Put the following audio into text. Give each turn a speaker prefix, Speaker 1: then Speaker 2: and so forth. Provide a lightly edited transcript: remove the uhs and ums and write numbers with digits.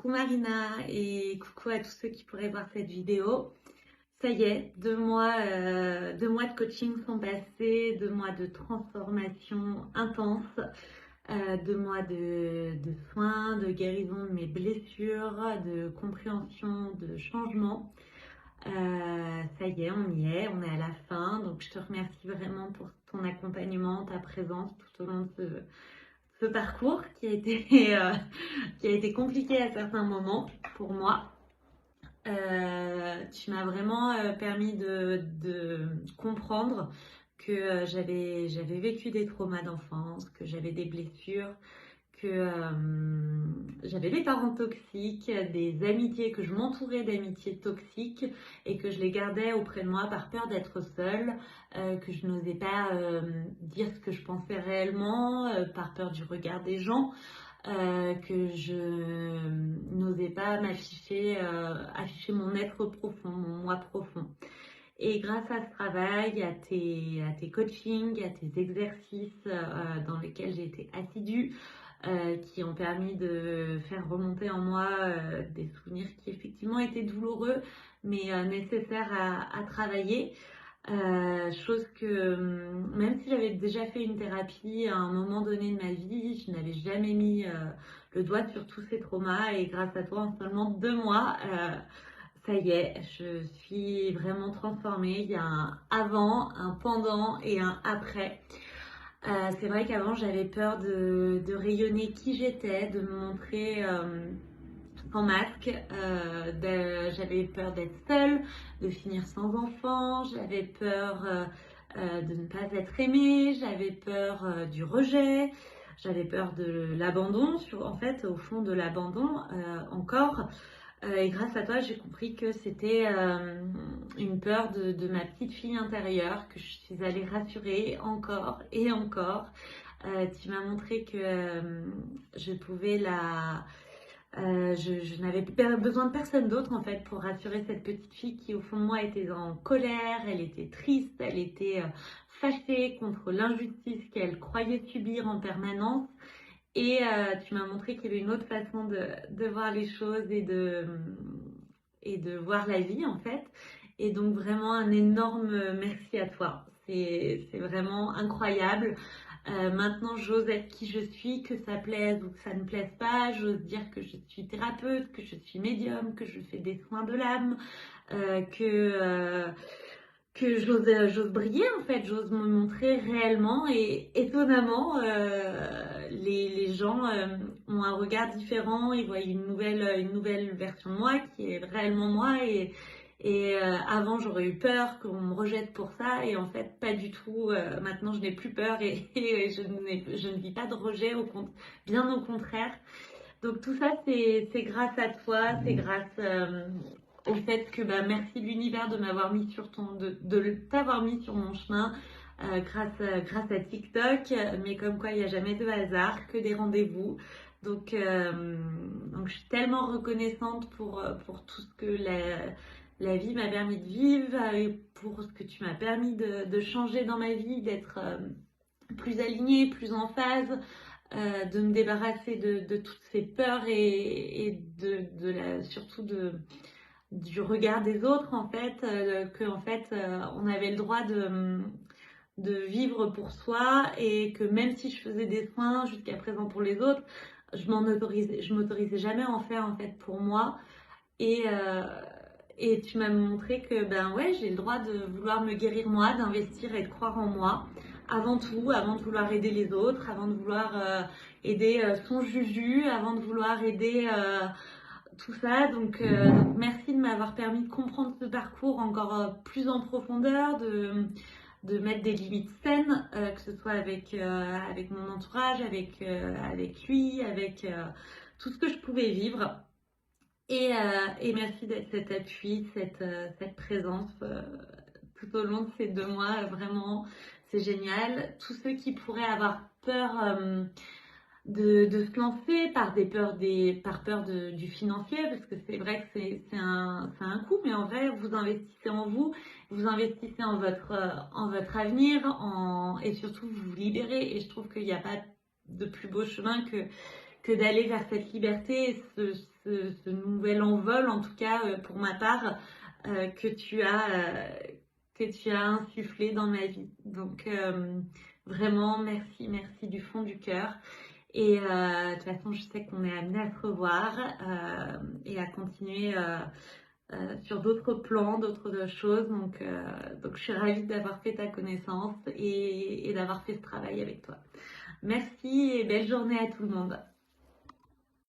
Speaker 1: Coucou Marina et coucou à tous ceux qui pourraient voir cette vidéo. Ça y est, 2 mois, 2 mois de coaching sont passés, 2 mois de transformation intense, 2 mois de soins, de guérison de mes blessures, de compréhension, de changement. Ça y est, on est à la fin. Donc je te remercie vraiment pour ton accompagnement, ta présence tout au long de ce parcours qui a été, qui a été compliqué à certains moments pour moi. Tu m'as vraiment permis de comprendre que j'avais vécu des traumas d'enfance, que j'avais des blessures, que j'avais des parents toxiques, des amitiés, que je m'entourais d'amitiés toxiques et que je les gardais auprès de moi par peur d'être seule, que je n'osais pas dire ce que je pensais réellement, par peur du regard des gens. Que je n'osais pas m'afficher, afficher mon être profond, mon moi profond. Et grâce à ce travail, à tes coachings, à tes exercices dans lesquels j'ai été assidue, qui ont permis de faire remonter en moi des souvenirs qui effectivement étaient douloureux, mais nécessaires à travailler. Chose que même si j'avais déjà fait une thérapie à un moment donné de ma vie, je n'avais jamais mis le doigt sur tous ces traumas et grâce à toi en seulement 2 mois, ça y est, je suis vraiment transformée. Il y a un avant, un pendant et un après. C'est vrai qu'avant j'avais peur de rayonner qui j'étais, de me montrer sans masque, j'avais peur d'être seule, de finir sans enfant, j'avais peur de ne pas être aimée, j'avais peur du rejet, j'avais peur de l'abandon, en fait au fond de l'abandon encore. Et grâce à toi, j'ai compris que c'était une peur de ma petite fille intérieure que je suis allée rassurer encore et encore. Tu m'as montré que je pouvais je n'avais besoin de personne d'autre en fait pour rassurer cette petite fille qui au fond de moi était en colère, elle était triste, elle était fâchée contre l'injustice qu'elle croyait subir en permanence. Et tu m'as montré qu'il y avait une autre façon de voir les choses et de voir la vie en fait. Et donc vraiment un énorme merci à toi. C'est vraiment incroyable. Maintenant, j'ose être qui je suis, que ça plaise ou que ça ne plaise pas. J'ose dire que je suis thérapeute, que je suis médium, que je fais des soins de l'âme, que j'ose briller en fait, j'ose me montrer réellement et étonnamment, les gens ont un regard différent, ils voient une nouvelle version de moi qui est réellement moi et avant j'aurais eu peur qu'on me rejette pour ça et en fait pas du tout, maintenant je n'ai plus peur et je ne vis pas de rejet, bien au contraire. Donc tout ça c'est grâce à toi, c'est grâce au fait que merci l'univers de m'avoir mis sur de t'avoir mis sur mon chemin grâce à TikTok, mais comme quoi il n'y a jamais de hasard, que des rendez-vous. Donc je suis tellement reconnaissante pour tout ce que la vie m'a permis de vivre et pour ce que tu m'as permis de changer dans ma vie, d'être plus alignée, plus en phase, de me débarrasser de toutes ces peurs et surtout du regard des autres en fait, que en fait on avait le droit de vivre pour soi et que même si je faisais des soins jusqu'à présent pour les autres, je m'autorisais jamais à en faire en fait pour moi et tu m'as montré que ouais, j'ai le droit de vouloir me guérir moi, d'investir et de croire en moi avant tout, avant de vouloir aider les autres, avant de vouloir aider son juju, avant de vouloir aider tout ça. Donc merci de m'avoir permis de comprendre ce parcours encore plus en profondeur, de mettre des limites saines, que ce soit avec mon entourage, avec lui, avec tout ce que je pouvais vivre. Et merci d'être cet appui, cette présence tout au long de ces 2 mois. Vraiment, c'est génial. Tous ceux qui pourraient avoir peur de se lancer par peur du financier, parce que c'est vrai que c'est un coût, mais en vrai, vous investissez en vous, vous investissez en votre avenir, et surtout vous vous libérez. Et je trouve qu'il n'y a pas de plus beau chemin que d'aller vers cette liberté et ce nouvel envol, en tout cas pour ma part, que tu as insufflé dans ma vie. Donc vraiment, merci, merci du fond du cœur. Et de toute façon, je sais qu'on est amené à se revoir et à continuer sur d'autres plans, d'autres choses. Donc, je suis ravie d'avoir fait ta connaissance et d'avoir fait ce travail avec toi. Merci et belle journée à tout le monde.